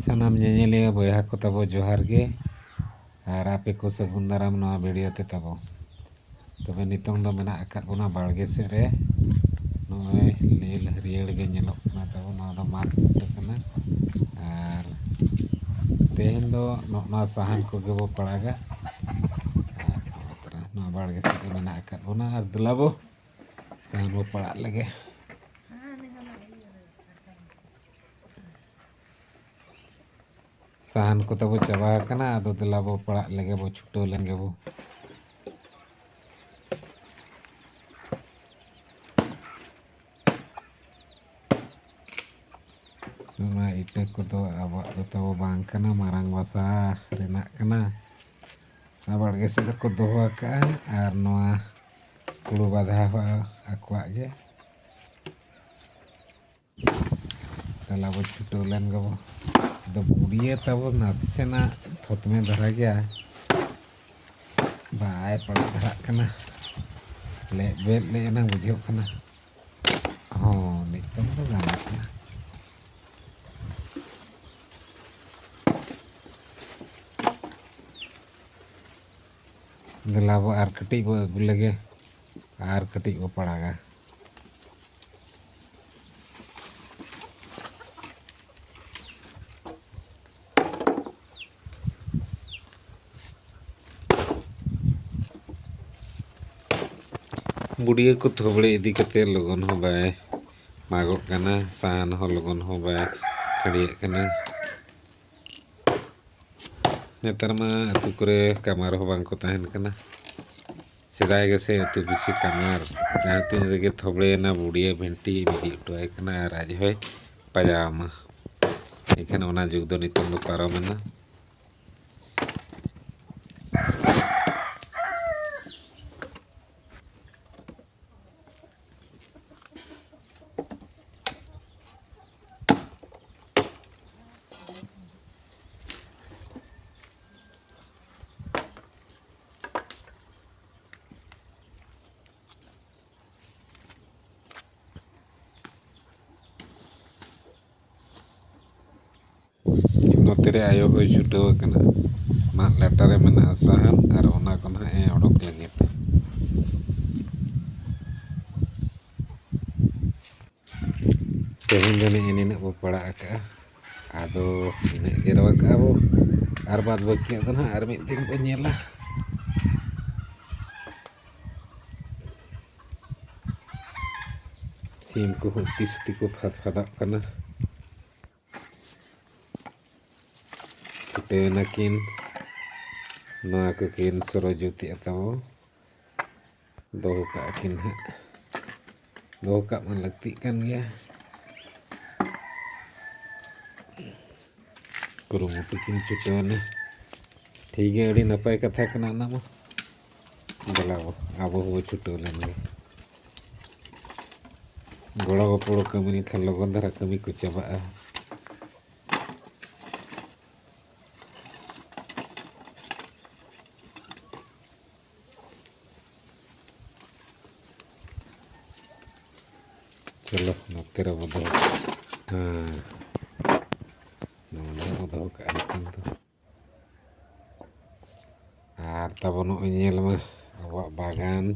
सानाम ñeñeliya boyha ko tabo जोहार गे और आपे को सगुन दाराम नवा वीडियो ते तबो तबे नितोंग दो मेना अकात बोना बाड़गे से रे नोय लील हरियर गे ñelok ना तबो नवा दो माग कुटे कना और तेहन दो नोना साहन को गे बो पड़ागा और नवा तरह नवा बाड़गे से गे मेना अकात बोना और दुलाबो साहन बो पड़ा लगे साहन को तब चाबा करना आदो दिला बो पड़ा लगे बो छुटो लेंगे बो नोना इटे को तो अब तब बांग कना मारांग बासा रेना कना बाड़गे से को दोहो का और नोआ कुड़ू बाधा आकुआ गे तला बो छुटो लेंगे बो दो बुड़िए तब नासेना थोत में धरा गया बाय पड़ा धरा कना ले बेल ले ना बुझो कना हाँ नितों तो गाना कना दिलाबो आर कटी बो अगु लगे आर कटी बो पड़ागा बुढ़िया को थोबड़े इदी कते लगन हो बाय मागो कना साहन हो लगन हो बाय खड़िए कना नेतार मा अतु करे कमार हो बांग को ताहन कना सेदाय गे से अतु बिसी कमार जहाँ तीन रेगे थोबड़े ना बुढ़िया भेंटी मिदी उठवाय कना और आज होय पजामा एखान ओना जुग दो नितों दो पारमेना तेरे आयो हो छुटो कना मा लेटारे मेना साहन और ओना को ना ए ओडक लगे तेहन जने एनिना बो पड़ा का आदो ने गेरवा का बो और बाद बाकी तो ना और मिद दिन बो नेला सीम को हुती सुती को फादा कना नाकिन नवा को किन सरोजुती अतबो दोहो का किन है दोहो का मन लगती कन गया कुरुमुटु किन छुटवाने ठीक है अड़ी नपाय कथा कना ना मा गलाबो आबो हो छुटो लेंगे गोड़ा गपड़ो कमी खान लगन धारा कमी को चाबा चलो नोते रे बदो हाँ नोने बदो का नितों तो आर तब नोल मा अब बागान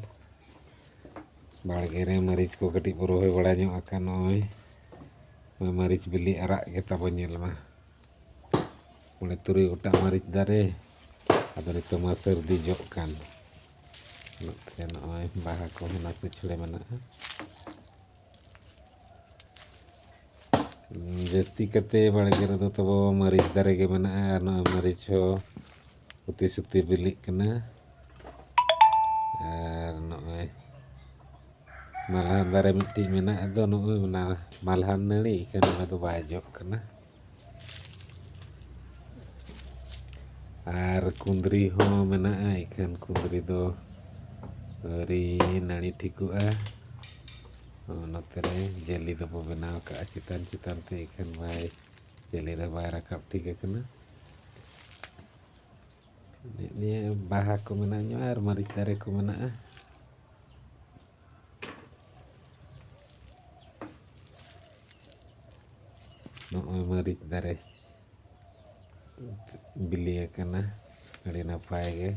बाड़गे रे मरीच को कटी रोहे बड़ा का नय मरीच बिली आराग गे तब मा मोड़े तुरुई गोटा मरीच दारे आदो नितों मा सर्दी जो कान नोते नय बाहा को नासे छुड़े मेना जस्ती कते बाड़गे रे दो तब मरीच दारे गे मेना और मरीच हो उती सुती बिली कना और नय मालहान दारे मिट्टी मेना दो नय मालहान नड़ी इखान दो बाय जो कना और कुंदरी हो मेना इखान कुंदरी दो री नाड़ी ठिकुआ नोते जेली दो बो बनाव का चितान चितान ते इखान बाय जेली रे बाय राकाब ठीक कना निया बाहा को मेना और मरीच दारे को मेना नय मरीच दारे बिली आकना अड़ी नपाय गे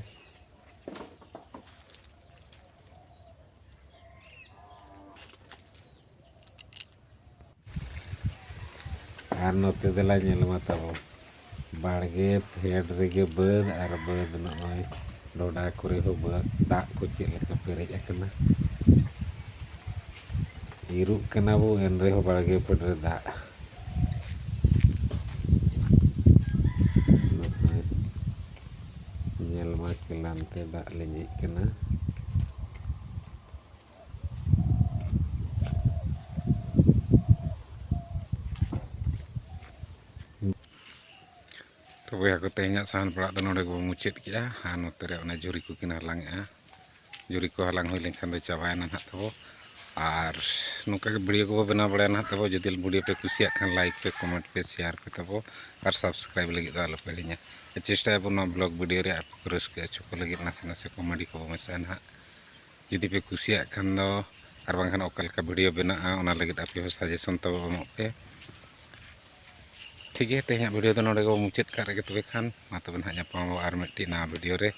और नोते देला नेलमा ताबो बाड़गे फेड रेगे बद और बद नय डोडा करे हो बद दाग को चेक लेका पेरेज आकना इरुक कना बो एन रे हो बाड़गे फेड रे दाग नेलमा केलानते दाग लेंजिक कना तो बया को तेहना साहन पड़ा तो नोडे को मुचाद किया हाँ नोते रे ओना जुरी को किन हलांगेआ जुरी को हलांग हुई लेनखान दो चाबायना ना तबो और नोका के वीडियो को बना बड़ा ना तबो जदि वीडियो पे कुसिया खान लाइक पे कमेंट पे शेयर पे तबो और सब्सक्राइब लगी दो आलो पे लिया चेष्टा बना ब्लॉग वीडियो रे आप को रस्क चुको लगी नासे नासे कॉमेडी को मसा ना जदि पे कुसिया खान दो और बांखान ओका लेका वीडियो बना ओना लगी आप सजेशन तब एमो पे ठीक है तेहना वीडियो तो नोडे को मुचाद कर रे तबे खान मा तबे ना और मिट्टी ना वीडियो रे।